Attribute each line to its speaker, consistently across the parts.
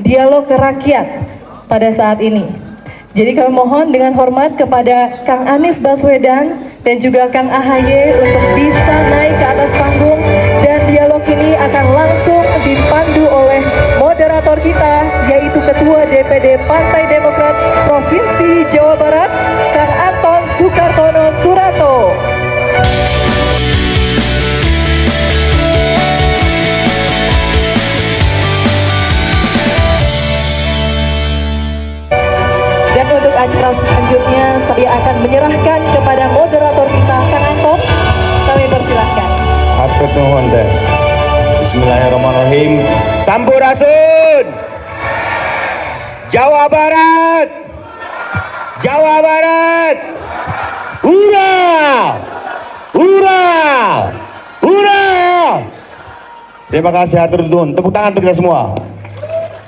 Speaker 1: dialog ke rakyat pada saat ini. Jadi kami mohon dengan hormat kepada Kang Anies Baswedan dan juga Kang AHY untuk bisa naik ke atas panggung, dan dialog ini akan langsung dipandu oleh moderator kita, yaitu Ketua DPD Partai Demokrat Provinsi Jawa Barat, Kang Anton Sukartono Surato. Dan untuk acara selanjutnya saya akan menyerahkan kepada moderator kita, Kang Anton. Kami persilahkan.
Speaker 2: Atur nuhun teh. Bismillahirrahmanirrahim. Sampurasun. Jawa Barat. Jawa Barat. Hurra! Hurra! Hurra! Terima kasih atur nuhun. Tepuk tangan untuk kita semua.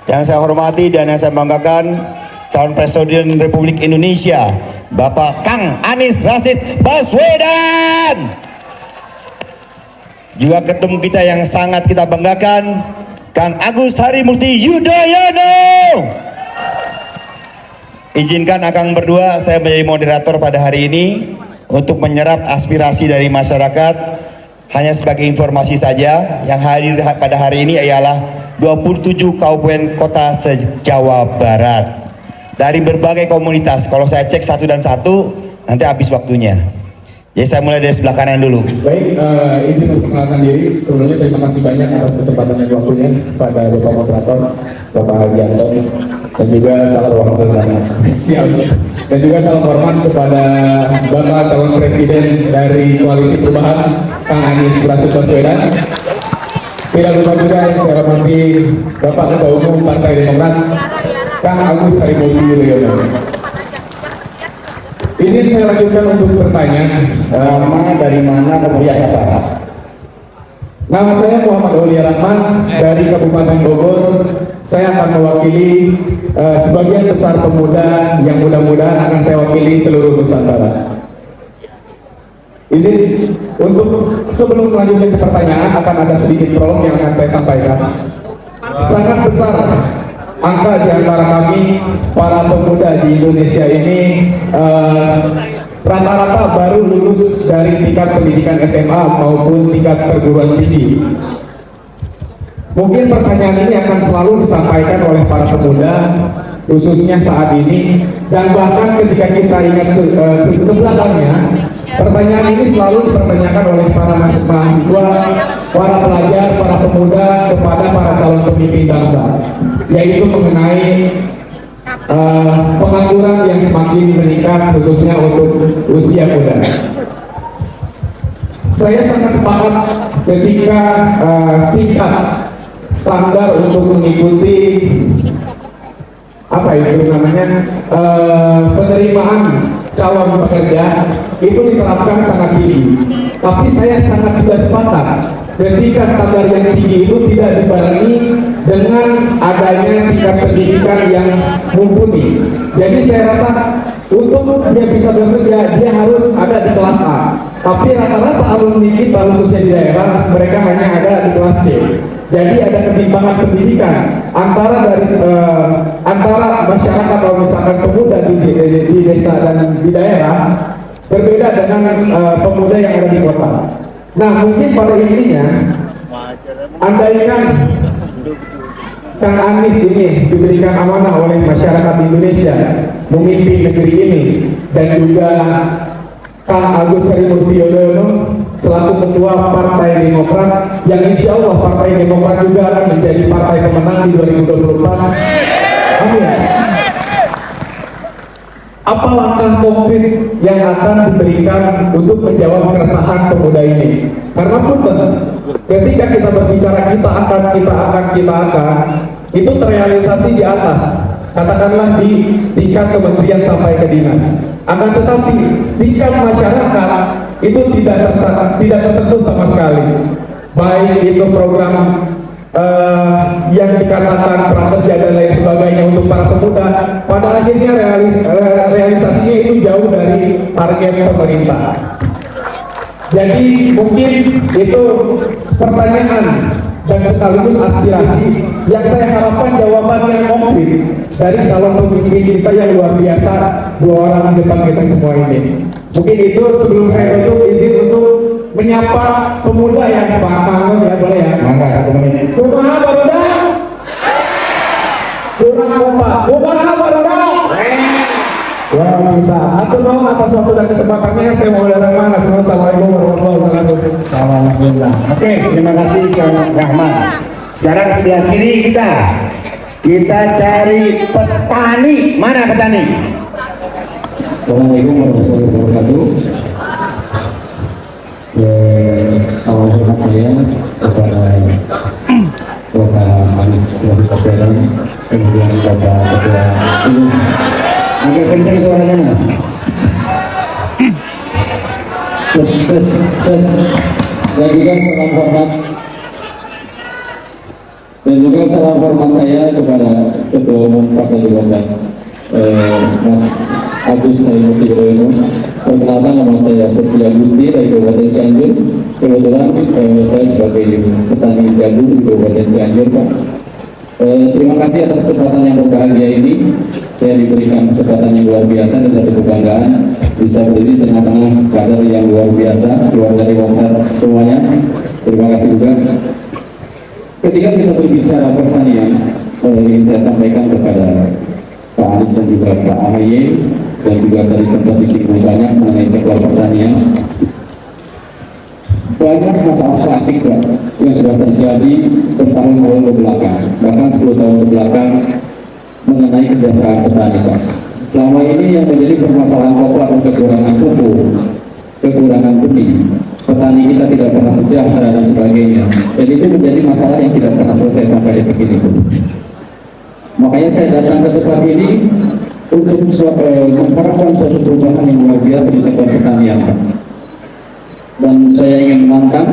Speaker 2: Yang saya hormati dan yang saya banggakan, calon Presiden Republik Indonesia Bapak Kang Anies Rashid Baswedan, juga ketemu kita yang sangat kita banggakan, Kang Agus Harimurti Yudhoyono. Izinkan Akang berdua saya menjadi moderator pada hari ini untuk menyerap aspirasi dari masyarakat. Hanya sebagai informasi saja, yang hadir pada hari ini ialah 27 kabupaten kota se-Jawa Barat dari berbagai komunitas. Kalau saya cek satu dan satu, nanti habis waktunya. Jadi saya mulai dari sebelah kanan dulu.
Speaker 3: Baik, izin memperkenalkan diri. Sebelumnya terima kasih banyak atas kesempatan dan waktunya pada Bapak Moderator, Bapak Haji Anton, dan juga salam hormat dan juga salam hormat kepada Bapak calon Presiden dari Koalisi Perubahan, Kang Anies Rashid Baswedan. Tidak lupa juga yang saya hormati Bapak Ketua Umum Partai Demokrat, Kang Agus Harimurti Yudhoyono. Ini saya lanjutkan untuk pertanyaan.
Speaker 2: Nama dari mana, kemudian siapa?
Speaker 3: Nama saya Muhammad Aulia Rahman dari Kabupaten Bogor. Saya akan mewakili sebagian besar pemuda yang mudah-mudahan akan saya wakili seluruh Nusantara. Izin untuk sebelum melanjutkan ke pertanyaan, akan ada sedikit prolog yang akan saya sampaikan. Sangat besar angka di antara kami para pemuda di Indonesia ini rata-rata baru lulus dari tingkat pendidikan SMA maupun tingkat perguruan tinggi. Mungkin pertanyaan ini akan selalu disampaikan oleh para pemuda, khususnya saat ini, dan bahkan ketika kita ingat ke belakangnya, pertanyaan ini selalu dipertanyakan oleh para mahasiswa, para pelajar, para pemuda kepada para calon pemimpin bangsa, yaitu mengenai pengangguran yang semakin meningkat, khususnya untuk usia muda. Saya sangat sepakat ketika tingkat standar untuk mengikuti penerimaan calon pekerja itu diterapkan sangat tinggi. Tapi saya sangat tidak sepakat ketika standar yang tinggi itu tidak dibarengi dengan adanya tingkat pendidikan yang mumpuni. Jadi saya rasa untuk dia bisa bekerja, dia harus ada di kelas A. Tapi rata-rata alumni kita khususnya di daerah, mereka hanya ada di kelas C. Jadi ada ketimpangan pendidikan antara masyarakat atau misalkan pemuda di desa dan di daerah berbeda dengan pemuda yang ada di kota. Nah, mungkin pada intinya, andaikan Kang Anies ini diberikan amanah oleh masyarakat Indonesia memimpin negeri ini, dan juga Kang Agus Harimurti Yudhoyono selaku ketua Partai Demokrat, yang insya Allah Partai Demokrat juga akan menjadi partai pemenang di 2024. Amin. Apa langkah konkret yang akan diberikan untuk menjawab keresahan pemuda ini? Karena punten, ketika kita berbicara kita akan, itu terrealisasi di atas, katakanlah di tingkat kementerian sampai ke dinas. Akan tetapi tingkat masyarakat itu tidak tersentuh sama sekali. Baik itu program yang dikatakan prakerja dan lain sebagainya untuk para pemuda, pada akhirnya realisasinya itu jauh dari target pemerintah. Jadi mungkin itu pertanyaan dan sekaligus aspirasi yang saya harapkan jawaban yang konkret dari calon pemimpin kita yang luar biasa, dua orang di depan kita semua ini. Mungkin itu sebelum saya tutup, izin untuk menyapa pemuda yang Pak ya, boleh ya?
Speaker 2: Mangga 1 menit.
Speaker 3: Kumaha barudak? Kurang kompak. Kumaha barudak? Wah, bisa. Atur nuhun atas waktu dan kesempatannya. Saya mau datang mana. Assalamualaikum warahmatullahi wabarakatuh.
Speaker 2: Alhamdulillah. Oke, terima kasih Kang Rahman. Sekarang sebelah kiri kita cari petani. Mana petani?
Speaker 4: Assalamualaikum warahmatullahi wabarakatuh. Salam hormat saya kepada Bapak Anies Baswedan, kemudian Bapak Ketua Umum.
Speaker 2: Agak kencang suaranya Mas.
Speaker 4: Tes. Dan juga salam hormat. Dan juga salam hormat saya kepada Ketua Umum Partai Demokrat, Mas Agus Harimurti Yudhoyono. Perkenalkan, nama saya Setia Gusti dari Kabupaten Cianjur. Kebetulan saya sebagai petani jagung di Kabupaten Cianjur, Pak. Terima kasih atas kesempatan yang berbahagia ini. Saya diberikan kesempatan yang luar biasa dan satu kebanggaan bisa berdiri di tengah-tengah kader yang luar biasa, keluar dari Wongkar semuanya. Terima kasih juga. Ketika kita berbicara pertanian, ingin saya sampaikan kepada Pak Anies dan juga Pak AHY, dan juga tadi sempat disinggung banyak mengenai sektor pertanian. Banyak masalah klasik, Pak, yang sudah terjadi bertahun-tahun ke belakang, bahkan 10 tahun ke belakang mengenai kesejahteraan petani, Pak. Selama ini yang menjadi permasalahan pokok adalah kekurangan pupuk, kekurangan benih. Petani kita tidak pernah sejahtera dan sebagainya. Dan itu menjadi masalah yang tidak pernah selesai sampai detik ini, Pak. Makanya saya datang ke tempat ini untuk mengharapkan suatu perubahan yang luar biasa di sektor pertanian, Pak. Dan saya ingin menantang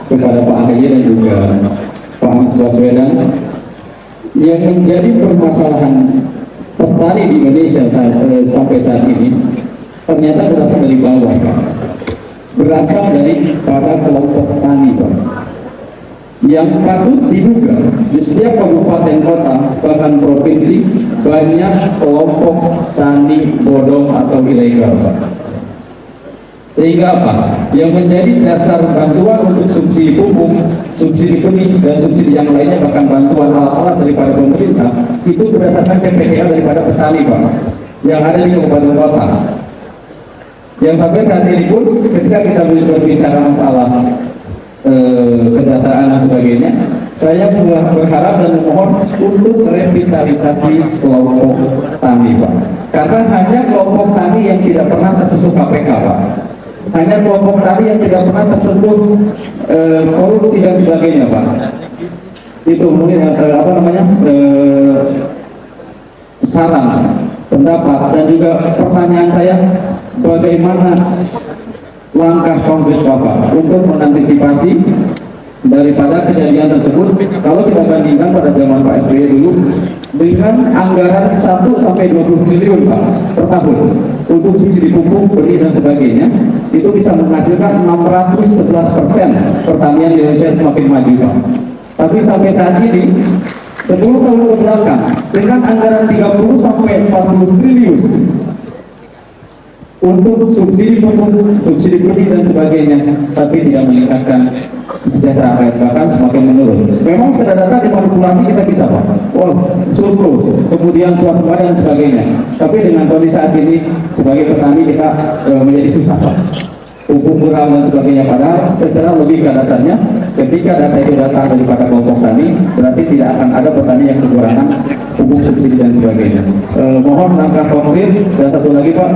Speaker 4: kepada Pak AHY dan juga Pak Anies Baswedan, yang menjadi permasalahan petani di Indonesia sampai saat ini ternyata berasal dari bawah, Pak. Berasal dari para kelompok petani, Pak, yang patut diduga di setiap kabupaten kota bahkan provinsi banyak kelompok tani bodong atau ilegal, Pak. Sehingga apa? Yang menjadi dasar bantuan untuk subsidi pupuk, subsidi benih, dan subsidi yang lainnya, bahkan bantuan alat-alat daripada pemerintah, itu berdasarkan CPCA daripada petani, Pak, yang ada di kabupaten kota. Yang sampai saat ini pun ketika kita berbicara masalah kesejahteraan dan sebagainya, saya berharap dan memohon untuk revitalisasi kelompok tani, Pak. Karena hanya kelompok tani yang tidak pernah tersentuh KPK, Pak. Hanya kelompok tani yang tidak pernah tersentuh korupsi dan sebagainya, Pak. Itu mungkin saran, pendapat, dan juga pertanyaan saya, bagaimana langkah konkret Bapak untuk mengantisipasi daripada kejadian tersebut kalau kita bandingkan pada zaman Pak SBY dulu dengan anggaran 1-20 triliun, Pak, per tahun untuk subsidi pupuk, benih, dan sebagainya, itu bisa menghasilkan 611% pertanian di Indonesia semakin maju, Pak. Tapi sampai saat ini 10 tahun ke belakang dengan anggaran 30-40 triliun untuk subsidi pupuk, subsidi benih, dan sebagainya, tapi tidak meningkatkan kesejahteraan rakyat, bahkan semakin menurun. Memang data dimanipulasi kita bisa, Pak, surplus, kemudian swasembada dan sebagainya. Tapi dengan kondisi saat ini sebagai petani kita menjadi susah, Pak. Pupuk murah dan sebagainya, padahal secara logika dasarnya ketika data itu datang daripada kelompok tani, berarti tidak akan ada petani yang kekurangan pupuk, subsidi, dan sebagainya. Mohon langkah konkret. Dan satu lagi, Pak,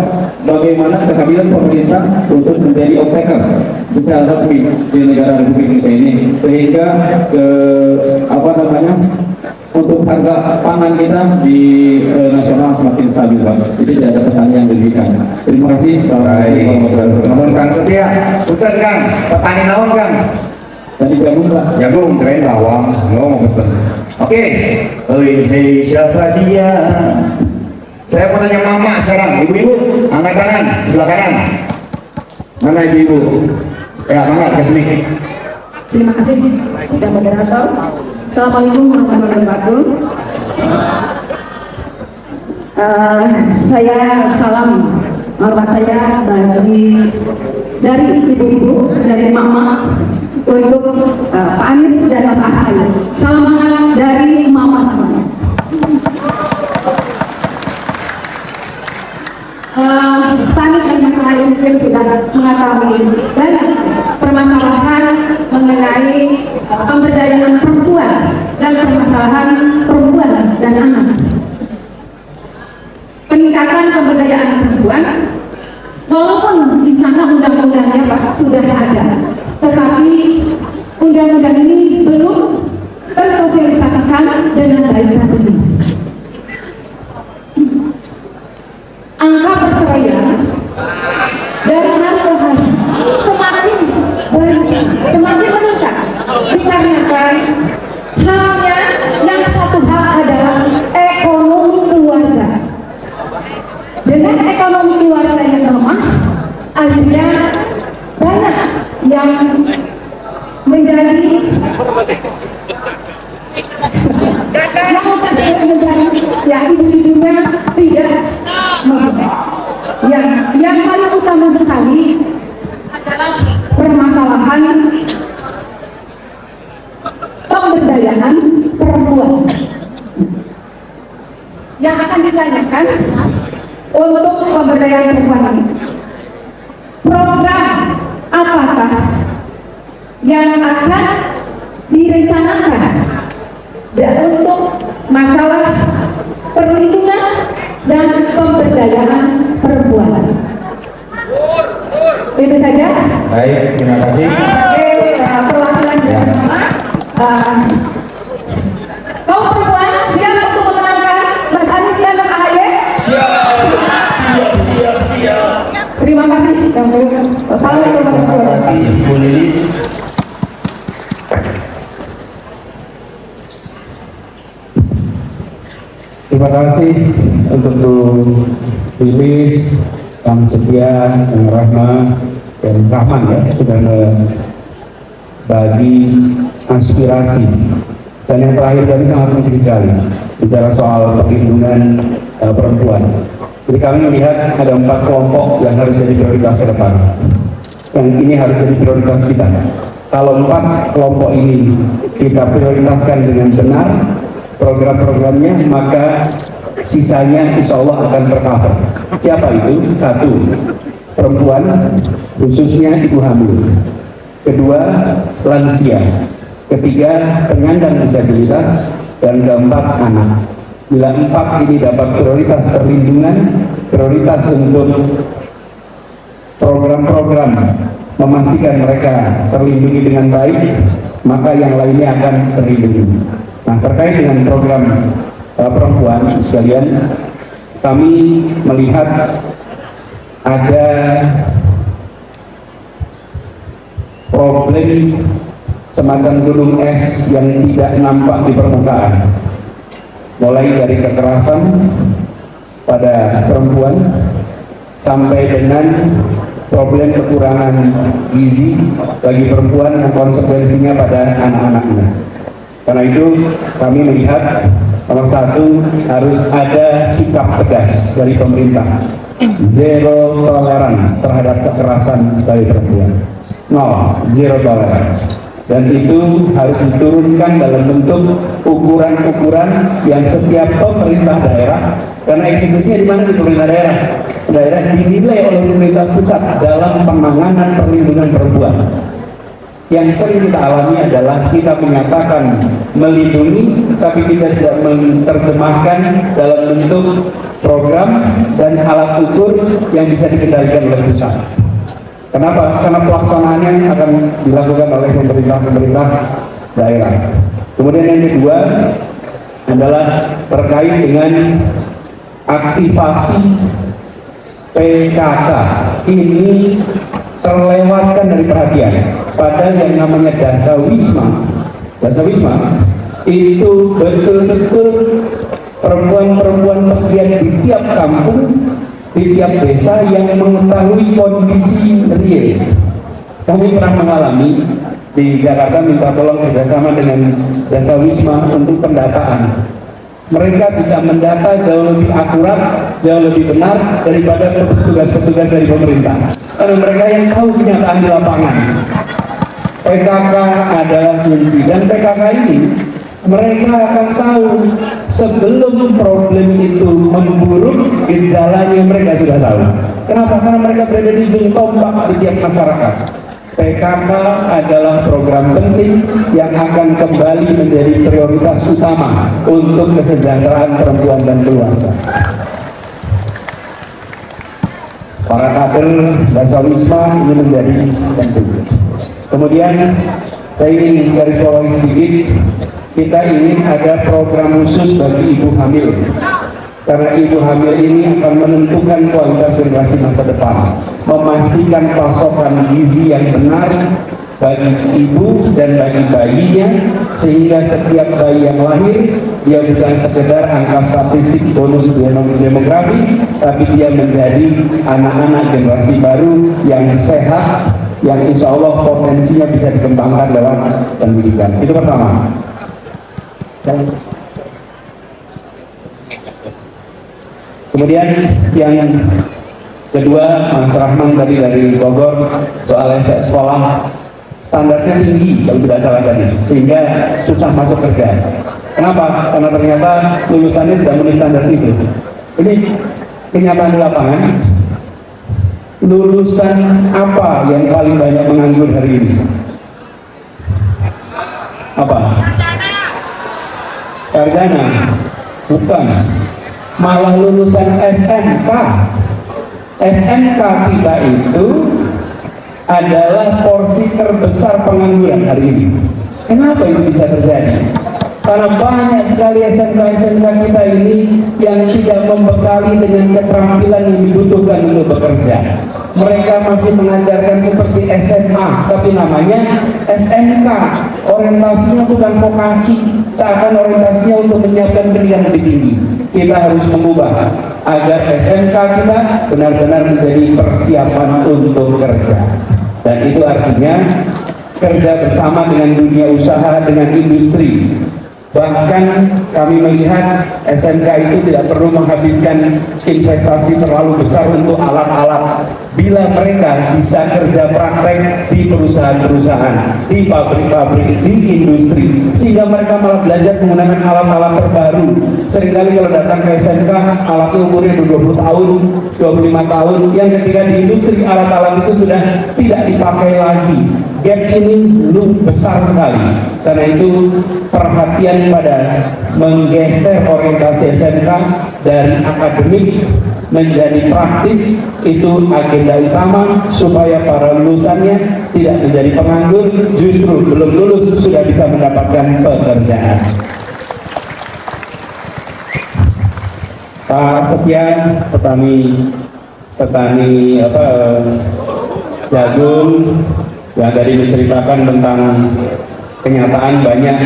Speaker 4: bagaimana kehadiran pemerintah untuk menjadi off-taker secara resmi di negara Republik Indonesia ini, sehingga untuk harga pangan kita di nasional semakin stabil, Pak. Jadi tidak ada petani yang dirugikan. Terima kasih.
Speaker 2: Baik, namun Kang Setia, punten Kang, petani naon Kang?
Speaker 4: Tadi jagung, Pak.
Speaker 2: Jagung, keren bawang, mau pesen. Oke, hei siapa dia? Saya mau tanya mama sekarang, ibu-ibu, angkat tangan, sebelah kanan. Mana ibu-ibu? Ya, angkat ke sini.
Speaker 5: Terima kasih, Tidak Moderator. Assalamualaikum warahmatullahi wabarakatuh. Saya salam hormat saya dari ibu-ibu, dari mama untuk Pak Anies dan Mas Ahaye. Salam hangat dari mama semuanya. Pak Anies dan Mas Ahaye mungkin sudah mengetahui banyak permasalahan mengenai pemberdayaan perempuan dan permasalahan perempuan dan anak. Peningkatan pemberdayaan perempuan, walaupun di sana undang-undangnya Pak sudah ada, tetapi undang-undang ini belum tersosialisasikan dengan baik dan benar. Angka perceraian dari hari ke hari semakin meningkat, dikarenakan hanya yang satu hal adalah ekonomi keluarga. Dengan ekonomi keluarga yang lemah, akhirnya banyak yang menjadi ibu-ibunya tidak mampu. Yang paling utama sekali adalah permasalahan pemberdayaan perempuan yang akan ditanyakan untuk pemberdayaan perempuan ini. Program apakah yang akan direncanakan dan untuk masalah perlindungan dan pemberdayaan perempuan? Itu saja.
Speaker 2: Baik, terima kasih.
Speaker 5: Perwakilan dari kaum perempuan siap untuk memenangkan Mas Anies dan Mas Ahaye?
Speaker 2: Siap.
Speaker 5: Terima kasih. Wassalamualaikum warahmatullahi
Speaker 2: Terima kasih, Bu Lilis.
Speaker 3: Terima kasih untuk Bu Lilis, Kang Setia, Kang Rahma, dan Rahman ya sudah berbagi aspirasi. Dan yang terakhir tadi sangat penting sekali bicara soal perlindungan perempuan. Jadi kami melihat ada 4 kelompok yang harus jadi prioritas ke depan. Yang ini harus jadi prioritas kita. Kalau 4 kelompok ini kita prioritaskan dengan benar program-programnya, maka sisanya insya Allah akan tercover. Siapa itu? 1, perempuan, khususnya ibu hamil. 2, lansia. 3, penyandang disabilitas. Dan 4, anak. Bila 4 ini dapat prioritas perlindungan, prioritas untuk program-program memastikan mereka terlindungi dengan baik, maka yang lainnya akan terlindungi. Nah, terkait dengan program perempuan sekalian, kami melihat ada problem semacam gunung es yang tidak nampak di permukaan, mulai dari kekerasan pada perempuan sampai dengan problem kekurangan gizi bagi perempuan yang konsekuensinya pada anak-anaknya. Karena itu kami melihat nomor 1 harus ada sikap tegas dari pemerintah, zero tolerance terhadap kekerasan dari perempuan, zero tolerance. Dan itu harus diturunkan dalam bentuk ukuran-ukuran yang setiap pemerintah daerah, karena eksekusinya di mana di pemerintah daerah dinilai oleh pemerintah pusat dalam penanganan perlindungan perempuan. Yang sering kita alami adalah kita menyatakan melindungi, tapi kita tidak menerjemahkan dalam bentuk program dan alat ukur yang bisa dikendalikan oleh pusat. Kenapa? Karena pelaksanaannya akan dilakukan oleh pemerintah daerah. Kemudian yang kedua adalah terkait dengan aktivasi PKK. Ini terlewatkan dari perhatian. Padahal yang namanya dasawisma itu betul-betul perempuan-perempuan pegiat di tiap kampung, di tiap desa yang mengetahui kondisi real. Kami pernah mengalami
Speaker 4: di Jakarta minta tolong kerjasama dengan Jasa Wisma untuk pendataan. Mereka bisa mendata jauh lebih akurat, jauh lebih benar daripada petugas-petugas dari pemerintah. Karena mereka yang tahu kenyataan di lapangan. PKK adalah kunci, dan PKK ini mereka akan tahu sebelum problem itu memburuk, gejalanya mereka sudah tahu. Kenapa? Karena mereka berada di ujung tombak di tiap masyarakat. PKK adalah program penting yang akan kembali menjadi prioritas utama untuk kesejahteraan perempuan dan keluarga. Para kader Jasa Wisma ini menjadi penting. Kemudian saya ingin garis bawahi sedikit, kita ingin ada program khusus bagi ibu hamil. Karena ibu hamil ini akan menentukan kualitas generasi masa depan, memastikan pasokan gizi yang benar bagi ibu dan bagi bayinya, sehingga setiap bayi yang lahir dia bukan sekedar angka statistik bonus demografi, tapi dia menjadi anak-anak generasi baru yang sehat, yang insya Allah potensinya bisa dikembangkan lewat pendidikan. Itu pertama. Kemudian yang kedua, Mas Rahman tadi dari Bogor soal sekolah standarnya tinggi kalau tidak salah tadi, sehingga susah masuk kerja. Kenapa? Karena ternyata lulusannya tidak memenuhi standar itu. Ini kenyataan di lapangan. Lulusan apa yang paling banyak menganggur hari ini? Apa? Sarjana. Bukan. Malah lulusan SMK. SMK kita itu adalah porsi terbesar pengangguran hari ini. Kenapa itu bisa terjadi? Karena banyak sekali SMK kita ini yang tidak membekali dengan keterampilan yang dibutuhkan untuk bekerja. Mereka masih mengajarkan seperti SMA, tapi namanya SMK. Orientasinya bukan vokasi, seakan orientasinya untuk menyiapkan pendidikan lebih tinggi. Kita harus mengubah agar SMK kita benar-benar menjadi persiapan untuk kerja. Dan itu artinya kerja bersama dengan dunia usaha, dengan industri. Bahkan kami melihat SMK itu tidak perlu menghabiskan investasi terlalu besar untuk alat-alat, bila mereka bisa kerja praktek di perusahaan-perusahaan, di pabrik-pabrik, di industri, sehingga mereka malah belajar menggunakan alat-alat terbaru. Seringkali kalau datang ke SMK, alatnya umurnya 20 tahun, 25 tahun, yang ketika di industri alat-alat itu sudah tidak dipakai lagi. Gap ini belum besar sekali. Karena itu perhatian pada menggeser orientasi SMK dari akademik menjadi praktis itu agenda utama, supaya para lulusannya tidak menjadi penganggur, justru belum lulus sudah bisa mendapatkan pekerjaan. Pak Sepian, petani jagung yang tadi menceritakan tentang kenyataan banyak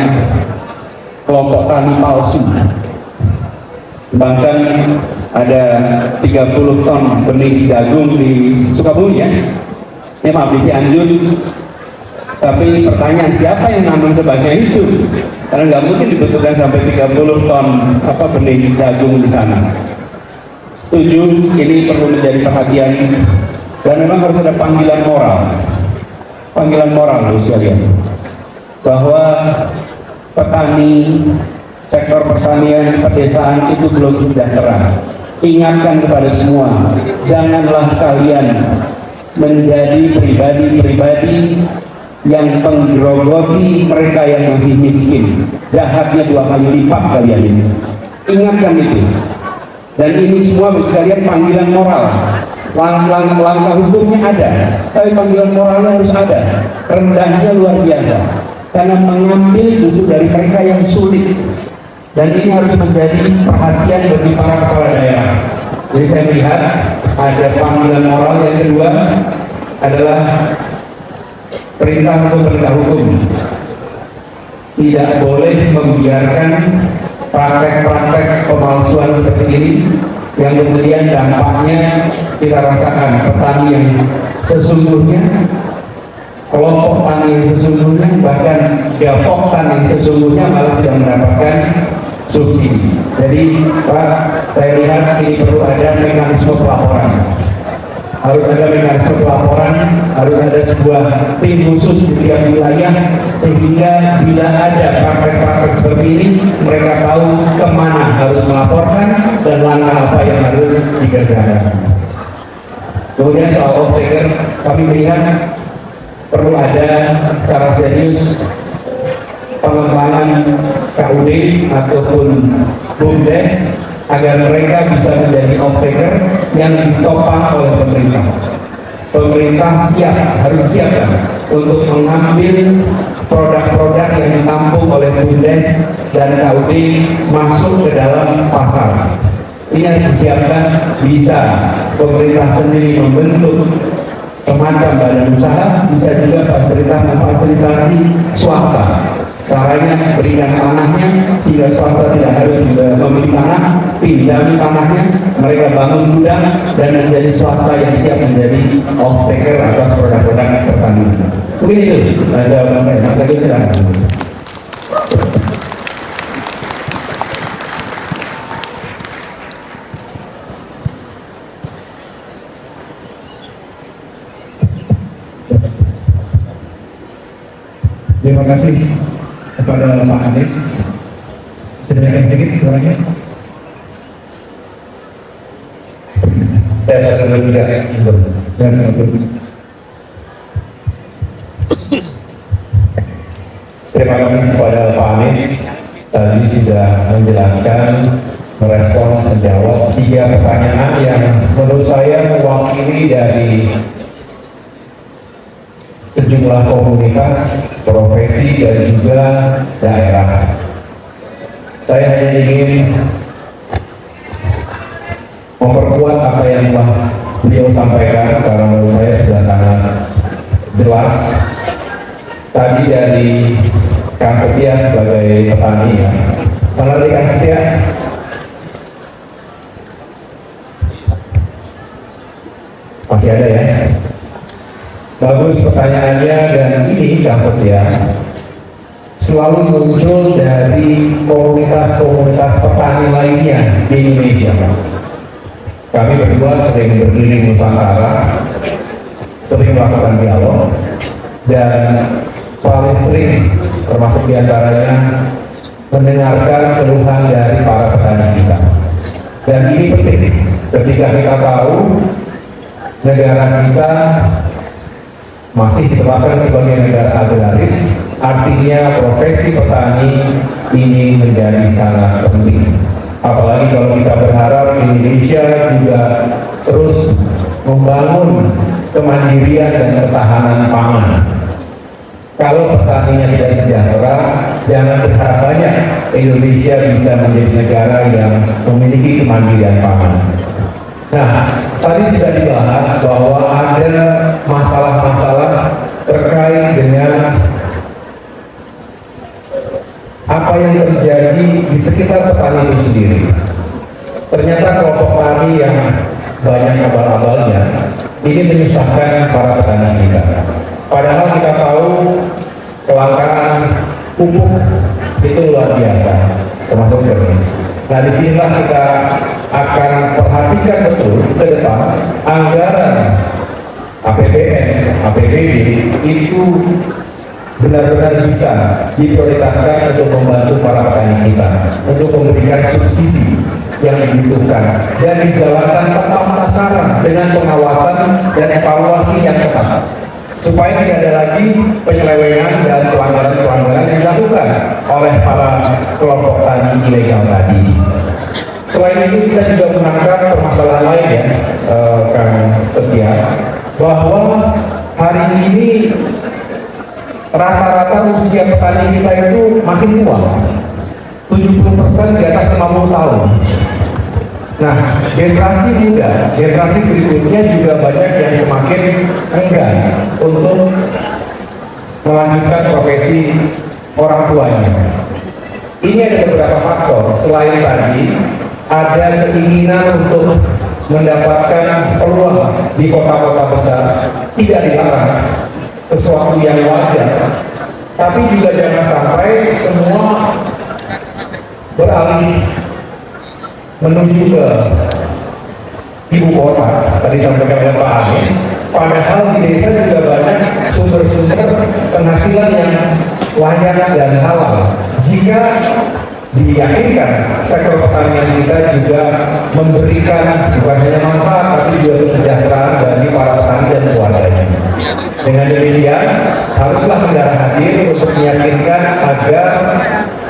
Speaker 4: kelompok tani palsu. Bahkan ada 30 ton benih jagung di Sukabumi, ya. Ini maaf, di Cianjur. Tapi pertanyaan, siapa yang nanam sebanyak itu? Karena nggak mungkin dibutuhkan sampai 30 ton benih jagung di sana. Setuju, ini perlu menjadi perhatian, dan memang harus ada panggilan moral loh sekalian, bahwa petani, sektor pertanian, pedesaan itu belum sejahtera. Ingatkan kepada semua, janganlah kalian menjadi pribadi-pribadi yang penggerogoti mereka yang masih miskin. Jahatnya 2 kali lipat kalian ini. Ingatkan itu. Dan ini semua sekalian panggilan moral. Langkah hukumnya ada, tapi panggilan moralnya harus ada. Rendahnya luar biasa, karena mengambil justru dari mereka yang sulit. Dan ini harus menjadi perhatian bagi para kepala daerah. Jadi saya melihat ada panggilan moral yang kedua adalah perintah untuk penegak hukum. Tidak boleh membiarkan praktek-praktek pemalsuan seperti ini, yang kemudian dampaknya kita rasakan petani yang sesungguhnya
Speaker 3: kelompok tani yang sesungguhnya, bahkan gapok tani yang sesungguhnya malah tidak mendapatkan subsidi. Jadi Pak, saya lihat ini perlu ada mekanisme pelaporan. Harus ada mekanisme pelaporan, harus ada sebuah tim khusus di tiap wilayah, sehingga bila ada praktek-praktek seperti ini, mereka tahu kemana harus melaporkan dan langkah apa yang harus dikerjakan. Kemudian soal off-taker, kami melihat perlu ada secara serius pengembangan KUD ataupun BUMDes agar mereka bisa menjadi off-taker yang ditopang oleh pemerintah. Pemerintah harus siap untuk mengambil produk-produk yang ditampung oleh BUMDes dan KUD masuk ke dalam pasar. Ini harus disiapkan, bisa pemerintah sendiri membentuk semacam badan usaha, bisa juga pemerintah memfasilitasi swasta. Caranya berikan tanahnya sehingga swasta tidak harus membeli tanah, pinjami tanahnya, mereka bangun gudang dan menjadi swasta yang siap menjadi off-taker atas produk-produk pertanian. Mungkin itu jawaban saya. Mas Teguh, silakan.
Speaker 6: Terima kasih kepada Pak Anies. Sedikit sedikit suaranya.
Speaker 2: Saya satu juga.
Speaker 6: Dan satu.
Speaker 3: Terima kasih kepada Pak Anies, tadi sudah menjelaskan, merespons, menjawab 3 pertanyaan yang menurut saya mewakili dari sejumlah komunitas, profesi, dan juga daerah. Saya hanya ingin memperkuat apa yang telah beliau sampaikan karena menurut saya sudah sangat jelas. Tadi dari Kang Setia sebagai petani, ya. Mana dari Kang Setia? Masih ada ya? Bagus pertanyaannya, dan ini Kang Setia selalu muncul dari komunitas-komunitas petani lainnya di Indonesia. Kami berdua sering berkeliling Nusantara, sering melakukan dialog, dan paling sering termasuk diantaranya mendengarkan keluhan dari para petani kita. Dan ini penting ketika kita tahu negara kita masih ditetapkan sebagai negara agraris, artinya profesi petani ini menjadi sangat penting. Apalagi kalau kita berharap Indonesia juga terus membangun kemandirian dan ketahanan pangan. Kalau petaninya tidak sejahtera, jangan berharap banyak Indonesia bisa menjadi negara yang memiliki kemandirian pangan. Nah, tadi sudah dibahas bahwa ada masalah-masalah terkait dengan apa yang terjadi di sekitar petani itu sendiri. Ternyata kelompok tani yang banyak abal-abalnya ini menyusahkan para petani kita. Padahal kita tahu kelangkaan pupuk itu luar biasa, termasuk benih. Nah, disinilah kita akan perhatikan betul ke depan anggaran APBN, APBD itu benar-benar bisa diprioritaskan untuk membantu para petani kita, untuk memberikan subsidi yang dibutuhkan dan dijalankan tepat sasaran dengan pengawasan dan evaluasi yang ketat, supaya tidak ada lagi penyelewengan dan pelanggaran-pelanggaran yang dilakukan oleh para kelompok tani ilegal tadi. Selain itu kita juga menangkap permasalahan lain ya, Kang Setia, bahwa hari ini rata-rata usia petani kita itu makin tua, 70% di atas 50 tahun. Nah, generasi muda, generasi berikutnya juga banyak yang semakin enggan untuk melanjutkan profesi orang tuanya. Ini ada beberapa faktor. Selain tadi, ada keinginan untuk mendapatkan peluang di kota-kota besar, tidak dilarang. sesuatu yang wajar, tapi juga jangan sampai semua beralih menuju ke ibu kota. Tadi sampaikan oleh Pak Anies, padahal di desa juga banyak sumber-sumber penghasilan yang layak dan halal. Jika diyakinkan sektor pertanian kita juga memberikan bukan hanya manfaat tapi juga kesejahteraan bagi para petani dan keluarganya. Dengan demikian, haruslah negara hadir untuk meyakinkan agar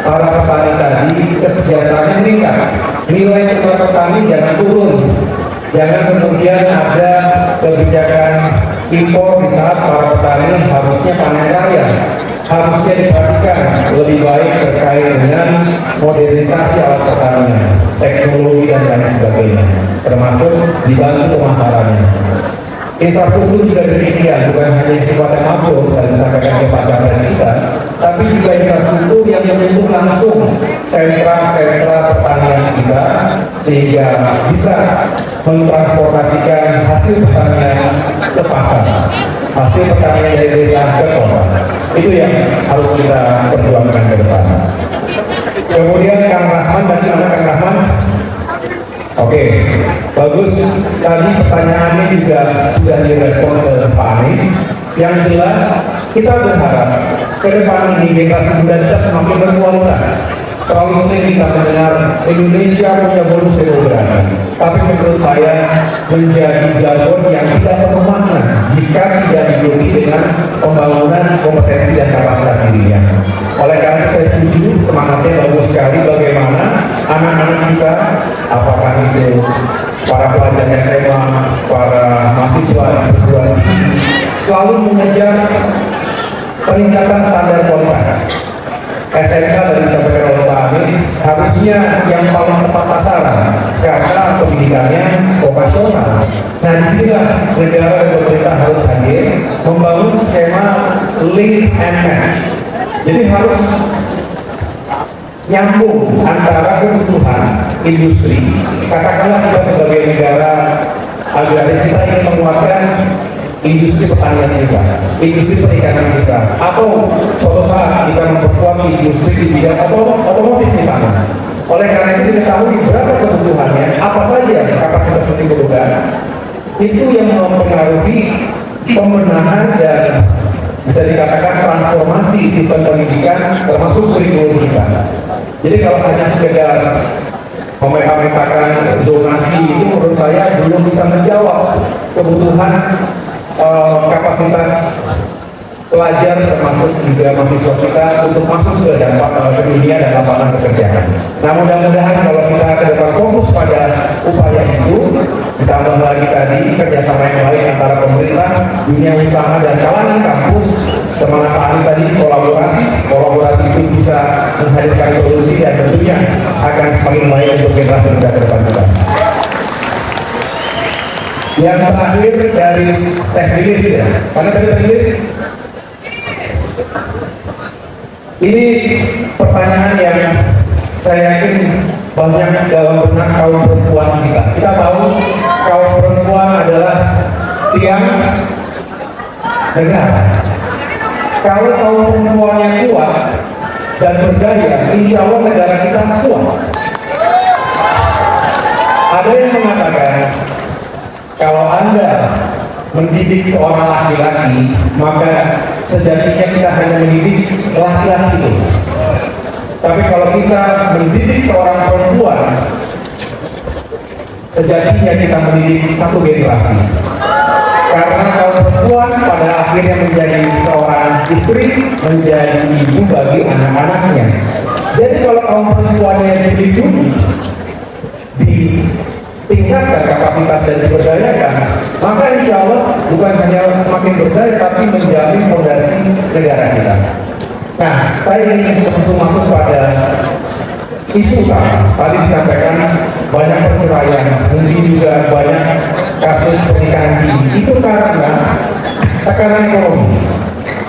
Speaker 3: para petani tadi kesejahteraannya meningkat. Nilai tukar petani jangan turun. Jangan kemudian ada kebijakan impor di saat para petani harusnya panen raya. Harusnya diperhatikan lebih baik terkait dengan modernisasi alat pertanian, teknologi dan lain sebagainya, termasuk dibantu pemasarannya. Infrastruktur juga demikian, bukan hanya yang sifatnya makro dan disampaikan ke Pak Capres kita, tapi juga infrastruktur yang menyentuh langsung sentra-sentra pertanian kita, sehingga bisa mentransportasikan hasil pertanian ke pasar, hasil pertanian dari desa ke kota. Itu yang harus kita perjuangkan ke depan. Kemudian Kang Rahman dan Kang Rahman, oke, bagus. Tadi pertanyaannya juga sudah direspon oleh Pak Anies. Yang jelas kita berharap ke depan ini generasi muda kita semakin berkualitas. Terlalu sering kita mendengar Indonesia punya bonus demografi, tapi menurut saya menjadi jargon yang tidak penuh makna jika tidak diikuti dengan pembangunan kompetensi dan kapasitas dirinya. Oleh karena itu saya setuju, semangatnya bagus sekali bagaimana anak-anak kita, apakah itu para pelajar SMA, para mahasiswa di perguruan tinggi, selalu mengejar peningkatan standar kualitas. SMK tadi disampaikan oleh Pak Anies harusnya yang paling tepat sasaran karena pendidikannya vokasional. Nah, disinilah negara dan pemerintah harus hadir membangun skema link and match. Jadi harus nyambung antara kebutuhan industri. Katakanlah kita sebagai negara agraris, kita ingin menguatkan industri pertanian kita, industri perikanan kita, atau suatu saat kita memperkuat industri di bidang otomotif misalnya. Oleh karena itu diketahui berapa kebutuhannya, apa saja kapasitas yang diperlukan, itu yang mempengaruhi pembenahan dan bisa dikatakan transformasi sistem pendidikan termasuk kurikulum kita. Jadi kalau hanya sekedar memetakan zonasi itu menurut saya belum bisa menjawab kebutuhan kapasitas pelajar termasuk juga mahasiswa kita untuk masuk ke dunia dan lapangan pekerjaan. Nah, mudah-mudahan kalau kita ke depan fokus pada upaya itu, ditambah lagi tadi kerjasama yang baik antara pemerintah, dunia usaha dan kalangan kampus, semangat Pak Anies tadi kolaborasi itu bisa menghadirkan solusi dan tentunya akan semakin baik untuk generasi muda ke depan kita. Yang terakhir dari teknis ya, karena dari teknis ini pertanyaan yang saya yakin banyak dalam benak kaum perempuan kita. Kita tahu kaum perempuan adalah tiang negara. Kalau kaum perempuannya kuat dan berdaya, insya Allah negara kita kuat. Ada yang mengatakan kalau Anda mendidik seorang laki-laki, maka sejatinya kita hanya mendidik laki-laki itu. Tapi kalau kita mendidik seorang perempuan, sejatinya kita mendidik satu generasi. Karena kaum perempuan pada akhirnya menjadi seorang istri, menjadi ibu bagi anak-anaknya. Jadi kalau kaum perempuannya dilindungi, tingkatkan kapasitas dan diberdayakan, maka insya Allah bukan hanya semakin berdaya tapi menjamin fondasi negara kita. Nah, saya ingin langsung masuk pada isu utama. Tadi disampaikan banyak perceraian, mungkin juga banyak kasus pernikahan dini. Itu karena tekanan ekonomi,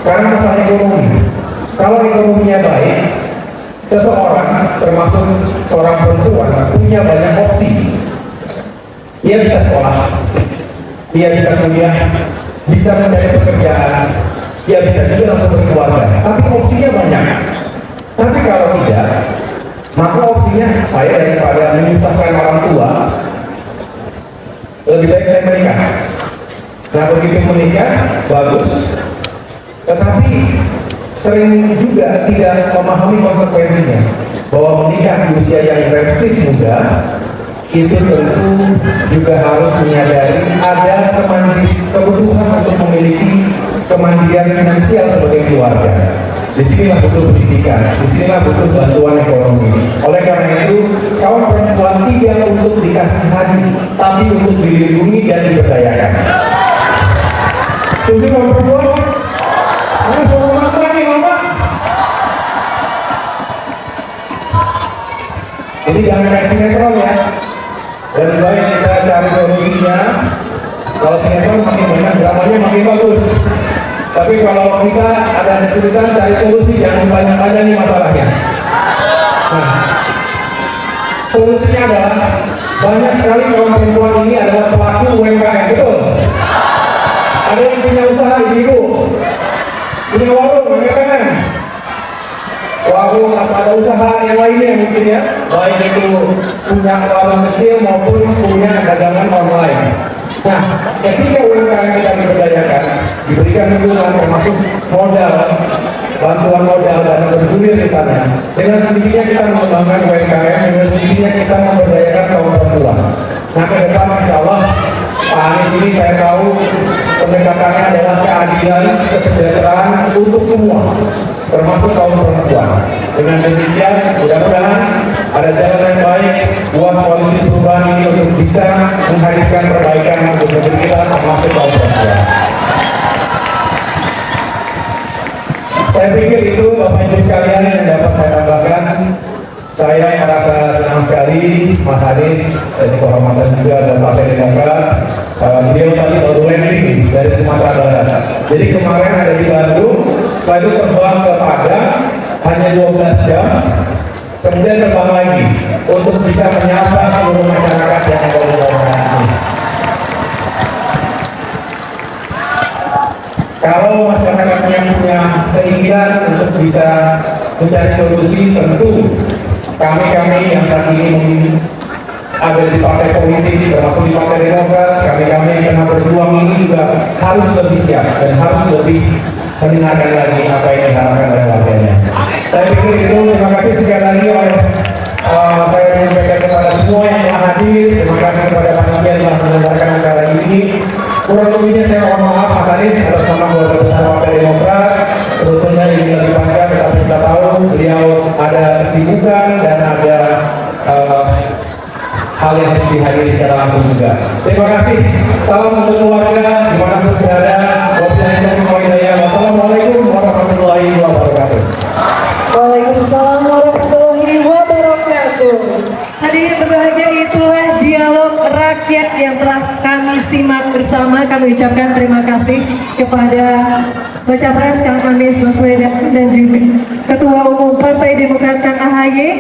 Speaker 3: karena masalah ekonomi. Kalau ekonominya baik, seseorang termasuk seorang perempuan punya banyak opsi. Dia bisa sekolah, dia bisa kuliah, bisa mencari pekerjaan,
Speaker 7: ya bisa juga langsung berkeluarga, tapi opsinya banyak. Tapi kalau tidak, maka opsinya saya daripada menyusahkan orang tua, lebih baik saya menikah. Nah begitu menikah, bagus, tetapi sering juga tidak memahami konsekuensinya, bahwa menikah di usia yang relatif muda itu tentu juga harus menyadari ada kebutuhan untuk memiliki kemandirian finansial sebagai keluarga. Disinilah butuh pendidikan, disinilah butuh bantuan ekonomi. Oleh karena itu, kaum perempuan tidak untuk dikasihani, tapi untuk dilindungi dan diberdayakan. Setuju kaum perempuan? Mana suara mama nih mama? Ini jangan kayak sinetron ya. Lebih baik kita cari solusinya. Kalau sinetron makin banyak, dramanya makin bagus. Tapi kalau kita ada kesulitan cari solusi, jangan banyak-banyak nih masalahnya. Nah, solusinya adalah banyak sekali kaum perempuan ini adalah pelaku UMKM, betul? Ada yang punya usaha ibu-ibu, punya warung, UMKM, warung atau ada usaha yang lainnya mungkin ya, baik itu punya warung kecil maupun punya dagangan online. Nah, ketika UMKM kita diberdayakan, diberikan dukungan termasuk modal, bantuan modal dan bergulir di sana. Dengan sendirinya kita mengembangkan UMKM, dengan sendirinya kita memberdayakan kaum perempuan. Nah, ke depan insya Allah Pak Anies ini saya tahu pendekatannya adalah keadilan, kesejahteraan untuk semua, termasuk kaum perempuan. Dengan demikian, mudah-mudahan ada jalan yang baik buat koalisi perubahan ini untuk bisa menghadirkan perbaikan untuk negeri kita, termasuk kaum perempuan. Saya pikir itu Bapak Ibu sekalian yang dapat saya tambahkan. Saya merasa senang sekali Mas Anies dan kehormatan juga dan Partai Demokrat. Beliau tadi baru landing dari Sumatera Barat. Jadi kemarin ada di Bandung, setelah itu terbang ke Padang hanya 12 jam, kemudian terbang lagi untuk bisa menyapa seluruh masyarakat yang ada di Bandung ini. Kalau masyarakatnya punya keinginan untuk bisa mencari solusi, tentu kami yang saat ini mungkin ada di partai politik, termasuk di Partai Demokrat, kami yang tengah berjuang ini juga harus lebih siap dan harus lebih mendengarkan lagi apa yang diharapkan oleh warganya. Saya pikir itu, terima kasih sekali lagi oleh saya menyampaikan kepada semua yang telah hadir. Terima kasih kepada panitia yang telah menyelenggarakan acara ini. Kurang lebihnya saya mohon maaf Mas Anies atas nama keluarga besar Partai Demokrat. Sebetulnya ini lebih panjang, tetapi kita tahu beliau ada kesibukan dan ada hal yang harus dihadiri secara langsung juga. Terima kasih. Salam untuk keluarga dimanapun berada. Wassalamualaikum warahmatullahi wabarakatuh.
Speaker 1: Waalaikumsalam warahmatullahi wabarakatuh. Hadirin berbahagia, itulah dialog rakyat yang telah kami simak bersama. Kami ucapkan terima kasih kepada Baca Pres Kang Anies Baswedan dan juga Ketua Umum Partai Demokrat Kang AHY.